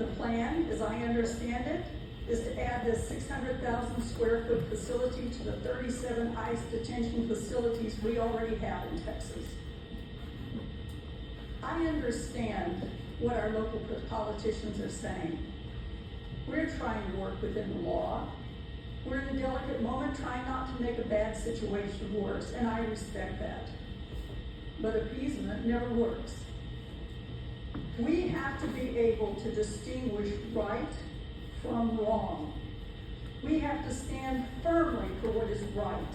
The plan, as I understand it, is to add this 600,000 square foot facility to the 37 ICE detention facilities we already have in Texas. I understand what our local politicians are saying. We're trying to work within the law. We're in a delicate moment trying not to make a bad situation worse, and I respect that. But appeasement never works. We have to be able to distinguish right from wrong. We have to stand firmly for what is right.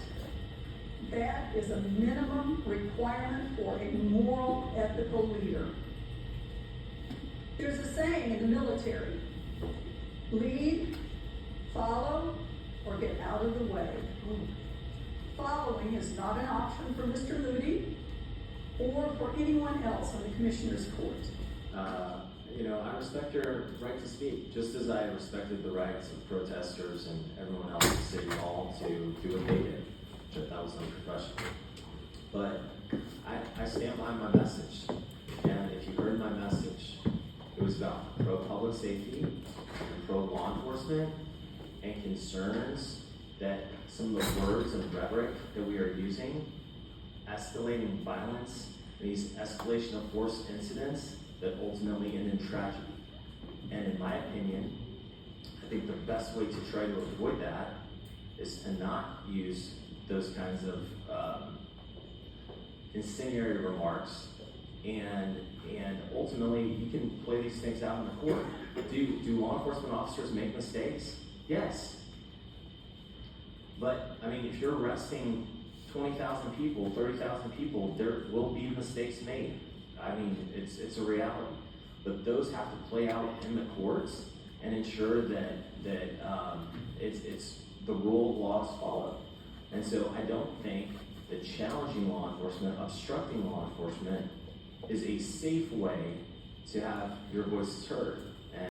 That is a minimum requirement for a moral, ethical leader. There's a saying in the military: lead, follow, or get out of the way. Following is not an option for Mr. Moody or for anyone else on the Commissioner's Court. I respect your right to speak, just as I respected the rights of protesters and everyone else at City Hall to do what they did, which I thought was unprofessional. But I stand by my message, and if you heard my message, it was about pro-public safety and pro-law enforcement and concerns that some of the words and rhetoric that we are using, escalating violence, and these escalation of force incidents that ultimately end in tragedy. And in my opinion, I think the best way to try to avoid that is to not use those kinds of incendiary remarks, and ultimately you can play these things out in the court. Do law enforcement officers make mistakes? Yes. But I mean, if you're arresting 20,000 people, 30,000 people, there will be mistakes made. I mean, it's a reality. But those have to play out in the courts and ensure that it's the rule of law is followed. And so I don't think that challenging law enforcement, obstructing law enforcement, is a safe way to have your voices heard.